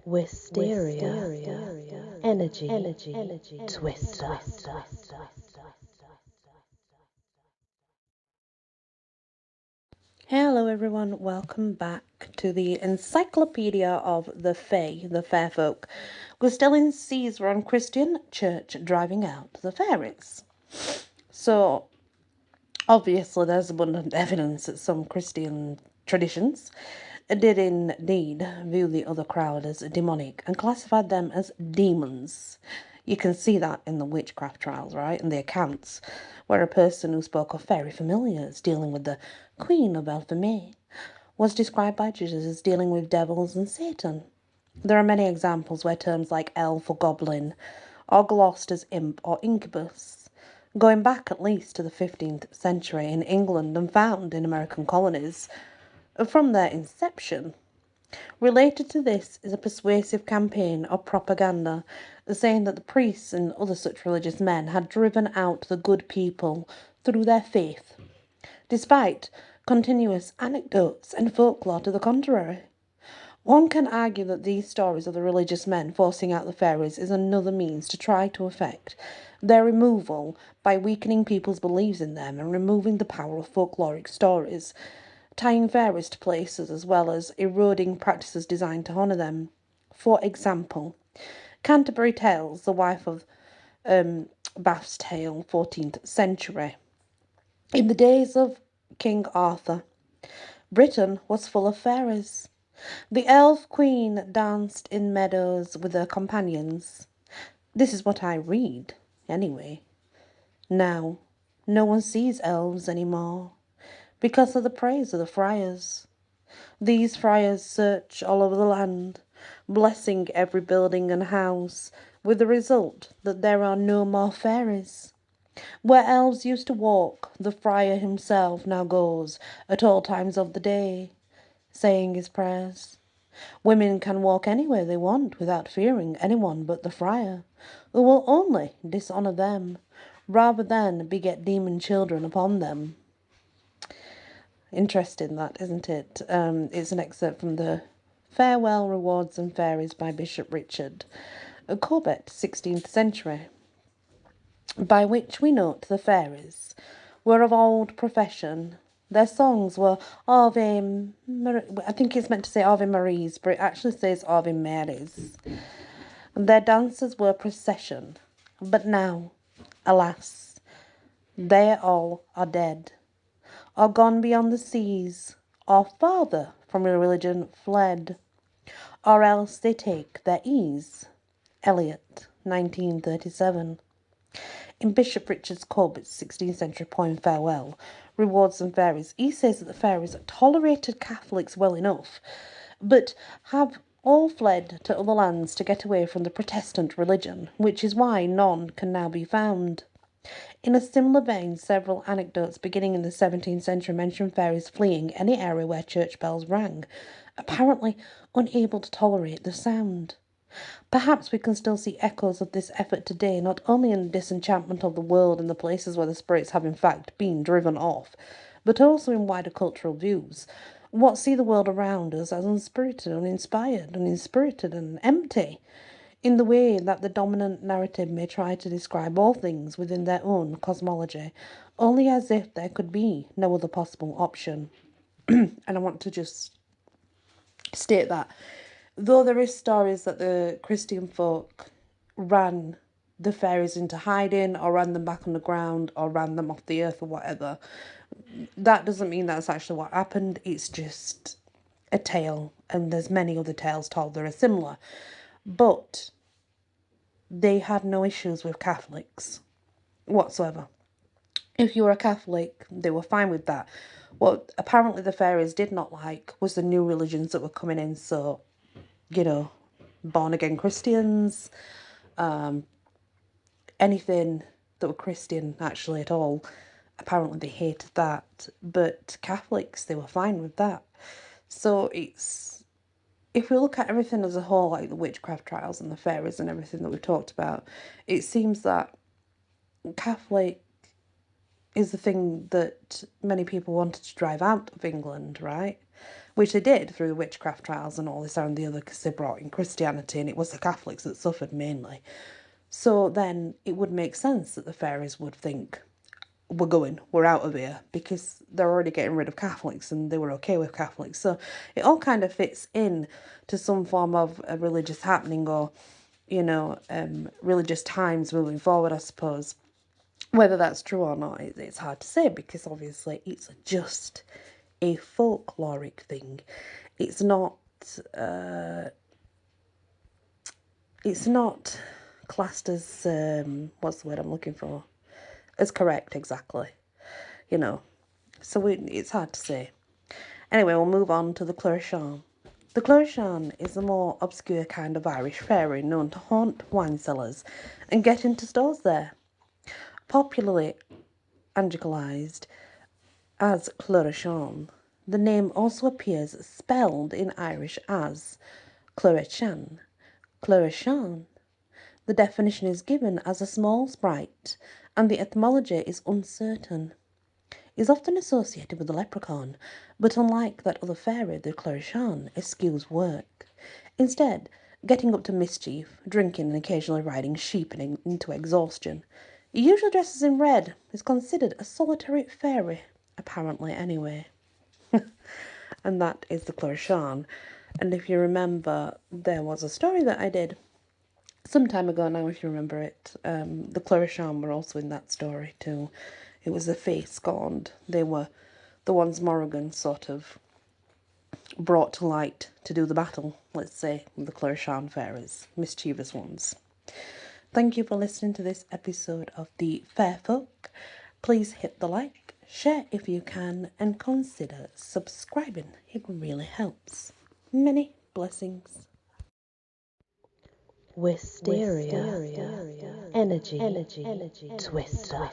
Wisteria, energy, twister. Hello everyone, welcome back to the Encyclopedia of the Fae, the Fair Folk. We're still in Caesar on Christian Church driving out the fairies. So, obviously there's abundant evidence that some Christian traditions did indeed view the other crowd as demonic and classified them as demons. You can see that in the witchcraft trials, right? And the accounts where a person who spoke of fairy familiars dealing with the Queen of Elfame was described by judges as dealing with devils and Satan. There are many examples where terms like elf or goblin are glossed as imp or incubus, going back at least to the 15th century in England and found in American colonies from their inception. Related to this is a persuasive campaign of propaganda saying that the priests and other such religious men had driven out the good people through their faith, despite continuous anecdotes and folklore to the contrary. One can argue that these stories of the religious men forcing out the fairies is another means to try to effect their removal by weakening people's beliefs in them and removing the power of folkloric stories, tying fairies to places as well as eroding practices designed to honour them. For example, Canterbury Tales, the wife of Bath's Tale, 14th century. In the days of King Arthur, Britain was full of fairies. The elf queen danced in meadows with her companions. This is what I read, anyway. Now, no one sees elves anymore because of the praise of the friars. These friars search all over the land, blessing every building and house, with the result that there are no more fairies. Where elves used to walk, the friar himself now goes at all times of the day, saying his prayers. Women can walk anywhere they want without fearing anyone but the friar, who will only dishonour them, rather than beget demon children upon them. Interesting that, isn't it? It's an excerpt from the Farewell, Rewards and Fairies by Bishop Richard Corbett, 16th century, by which we note the fairies were of old profession. Their songs were Ave I think it's meant to say Ave Maries, but it actually says Ave Marys. Their dances were procession. But now, alas, they all are dead, or gone beyond the seas, or farther from a religion fled, or else they take their ease. Eliot, 1937. In Bishop Richard Corbett's 16th century poem Farewell, Rewards and Fairies, he says that the fairies tolerated Catholics well enough, but have all fled to other lands to get away from the Protestant religion, which is why none can now be found. In a similar vein, several anecdotes beginning in the 17th century mention fairies fleeing any area where church bells rang, apparently unable to tolerate the sound. Perhaps we can still see echoes of this effort today, not only in the disenchantment of the world and the places where the spirits have in fact been driven off, but also in wider cultural views. What see the world around us as unspirited, uninspired, uninspirited, and empty, in the way that the dominant narrative may try to describe all things within their own cosmology, only as if there could be no other possible option. And I want to just state that though there is stories that the Christian folk ran the fairies into hiding or ran them back on the ground or ran them off the earth or whatever, that doesn't mean that's actually what happened. It's just a tale, and there's many other tales told that are similar. But they had no issues with Catholics whatsoever. If you were a Catholic, they were fine with that. What apparently the fairies did not like was the new religions that were coming in. So, born again Christians, anything that were Christian actually at all. Apparently they hated that. But Catholics, they were fine with that. So if we look at everything as a whole, like the witchcraft trials and the fairies and everything that we've talked about, it seems that Catholic is the thing that many people wanted to drive out of England, right? which they did through the witchcraft trials and all this and the other, because they brought in Christianity, and it was the Catholics that suffered mainly. So then it would make sense that the fairies would think, we're out of here, because they're already getting rid of Catholics and they were okay with Catholics. So it all kind of fits in to some form of a religious happening, or, religious times moving forward, I suppose. Whether that's true or not, it's hard to say, because obviously it's just a folkloric thing. It's not classed as what's the word I'm looking for? As correct, exactly. So it's hard to say. Anyway, we'll move on to the Cleurshan. The Cleurshan is a more obscure kind of Irish fairy known to haunt wine cellars and get into stores there. Popularly anglicized as Cleurshan, the name also appears spelled in Irish as Cleurshan. Cleurshan. The definition is given as a small sprite, and the etymology is uncertain. Is often associated with the leprechaun, but unlike that other fairy, the Cleurshan eschews work. Instead, getting up to mischief, drinking and occasionally riding sheep into exhaustion. He usually dresses in red, is considered a solitary fairy, apparently anyway. And that is the Cleurshan. And if you remember, there was a story that I did some time ago now, if you remember it. The Cleurshan were also in that story too. It was the Fae scorned. They were the ones Morrigan sort of brought to light to do the battle, let's say, with the Cleurshan fairies, mischievous ones. Thank you for listening to this episode of the Fair Folk. Please hit the like, share if you can, and consider subscribing. It really helps. Many blessings. Wisteria. Energy. Twister.